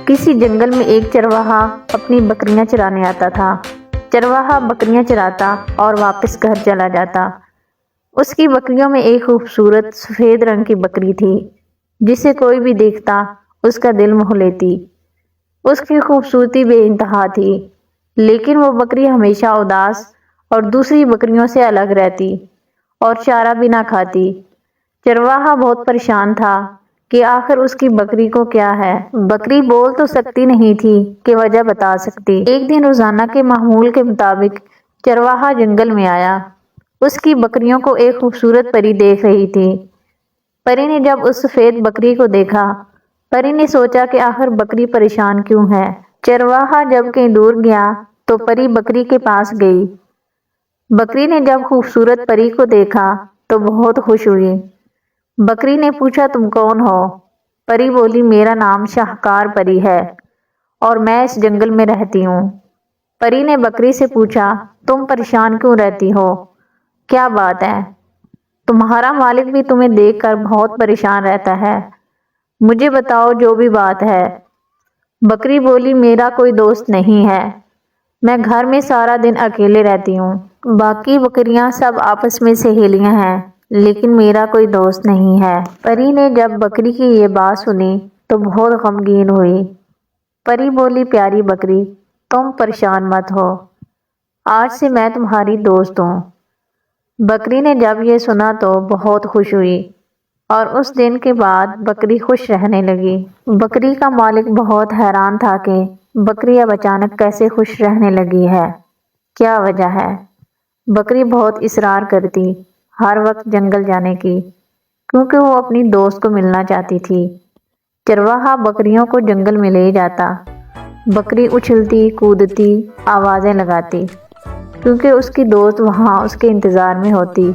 کسی جنگل میں ایک چرواہا اپنی بکریاں چرانے آتا تھا۔ چرواہا بکریاں چراتا اور واپس گھر چلا جاتا۔ اس کی بکریوں میں ایک خوبصورت سفید رنگ کی بکری تھی جسے کوئی بھی دیکھتا اس کا دل موہ لیتی۔ اس کی خوبصورتی بے انتہا تھی، لیکن وہ بکری ہمیشہ اداس اور دوسری بکریوں سے الگ رہتی اور چارہ بھی نہ کھاتی۔ چرواہا بہت پریشان تھا کہ آخر اس کی بکری کو کیا ہے۔ بکری بول تو سکتی نہیں تھی کہ وجہ بتا سکتی۔ ایک دن روزانہ کے معمول کے مطابق چرواہا جنگل میں آیا۔ اس کی بکریوں کو ایک خوبصورت پری دیکھ رہی تھی۔ پری نے جب اس سفید بکری کو دیکھا، پری نے سوچا کہ آخر بکری پریشان کیوں ہے۔ چرواہا جب کہیں دور گیا تو پری بکری کے پاس گئی۔ بکری نے جب خوبصورت پری کو دیکھا تو بہت خوش ہوئی۔ بکری نے پوچھا تم کون ہو؟ پری بولی میرا نام شاہکار پری ہے اور میں اس جنگل میں رہتی ہوں۔ پری نے بکری سے پوچھا تم پریشان کیوں رہتی ہو؟ کیا بات ہے؟ تمہارا مالک بھی تمہیں دیکھ کر بہت پریشان رہتا ہے، مجھے بتاؤ جو بھی بات ہے۔ بکری بولی میرا کوئی دوست نہیں ہے، میں گھر میں سارا دن اکیلے رہتی ہوں۔ باقی بکریاں سب آپس میں سہیلیاں ہیں، لیکن میرا کوئی دوست نہیں ہے۔ پری نے جب بکری کی یہ بات سنی تو بہت غمگین ہوئی۔ پری بولی پیاری بکری تم پریشان مت ہو، آج سے میں تمہاری دوست ہوں۔ بکری نے جب یہ سنا تو بہت خوش ہوئی اور اس دن کے بعد بکری خوش رہنے لگی۔ بکری کا مالک بہت حیران تھا کہ بکری اب اچانک کیسے خوش رہنے لگی ہے، کیا وجہ ہے؟ بکری بہت اصرار کرتی ہر وقت جنگل جانے کی، کیونکہ وہ اپنی دوست کو ملنا چاہتی تھی۔ چرواہا بکریوں کو جنگل میں لے جاتا۔ بکری اچھلتی کودتی آوازیں لگاتی کیونکہ اس کی دوست وہاں اس کے انتظار میں ہوتی۔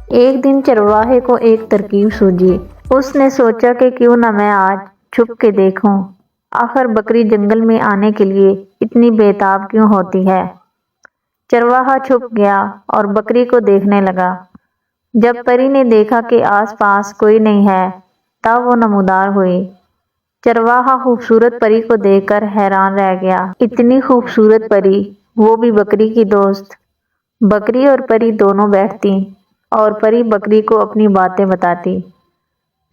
ایک دن چرواہے کو ایک ترکیب سوجھی۔ اس نے سوچا کہ کیوں نہ میں آج چھپ کے دیکھوں، آخر بکری جنگل میں آنے کے لیے اتنی بےتاب کیوں ہوتی ہے۔ چرواہا چھپ گیا اور بکری کو دیکھنے لگا۔ جب پری نے دیکھا کہ آس پاس کوئی نہیں ہے تب وہ نمودار ہوئی۔ چرواہا خوبصورت پری کو دیکھ کر حیران رہ گیا۔ اتنی خوبصورت پری، وہ بھی بکری کی دوست۔ بکری اور پری دونوں بیٹھتی اور پری بکری کو اپنی باتیں بتاتی۔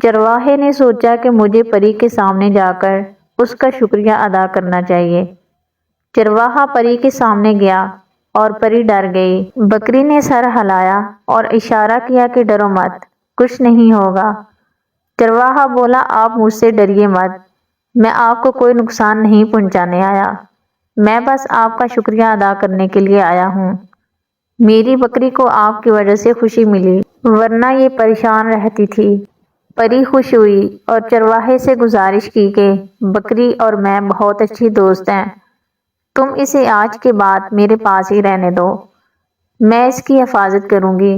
چرواہے نے سوچا کہ مجھے پری کے سامنے جا کر اس کا شکریہ ادا کرنا چاہیے۔ چرواہا پری کے سامنے گیا اور پری ڈر گئی۔ بکری نے سر ہلایا اور اشارہ کیا کہ ڈرو مت، کچھ نہیں ہوگا۔ چرواہا بولا آپ مجھ سے ڈریے مت، میں آپ کو کوئی نقصان نہیں پہنچانے آیا، میں بس آپ کا شکریہ ادا کرنے کے لیے آیا ہوں۔ میری بکری کو آپ کی وجہ سے خوشی ملی، ورنہ یہ پریشان رہتی تھی۔ پری خوش ہوئی اور چرواہے سے گزارش کی کہ بکری اور میں بہت اچھی دوست ہیں، تم اسے آج کے بعد میرے پاس ہی رہنے دو، میں اس کی حفاظت کروں گی،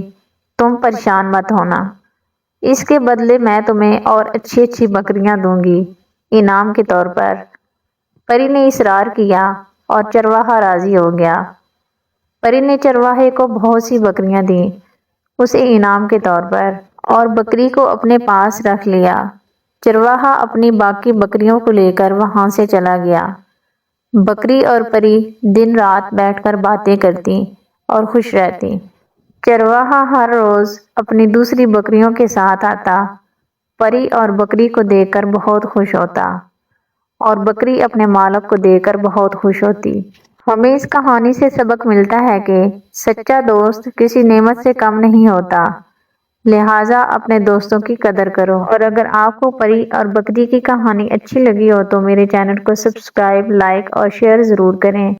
تم پریشان مت ہونا۔ اس کے بدلے میں تمہیں اور اچھی بکریاں دوں گی انعام کے طور پر۔ پری نے اصرار کیا اور چرواہا راضی ہو گیا۔ پری نے چرواہے کو بہت سی بکریاں دیں اسے انعام کے طور پر اور بکری کو اپنے پاس رکھ لیا۔ چرواہا اپنی باقی بکریوں کو لے کر وہاں سے چلا گیا۔ بکری اور پری دن رات بیٹھ کر باتیں کرتی اور خوش رہتی۔ چرواہا ہر روز اپنی دوسری بکریوں کے ساتھ آتا، پری اور بکری کو دیکھ کر بہت خوش ہوتا اور بکری اپنے مالک کو دیکھ کر بہت خوش ہوتی۔ ہمیں اس کہانی سے سبق ملتا ہے کہ سچا دوست کسی نعمت سے کم نہیں ہوتا، لہٰذا اپنے دوستوں کی قدر کرو۔ اور اگر آپ کو پری اور بکری کی کہانی اچھی لگی ہو تو میرے چینل کو سبسکرائب، لائک اور شیئر ضرور کریں۔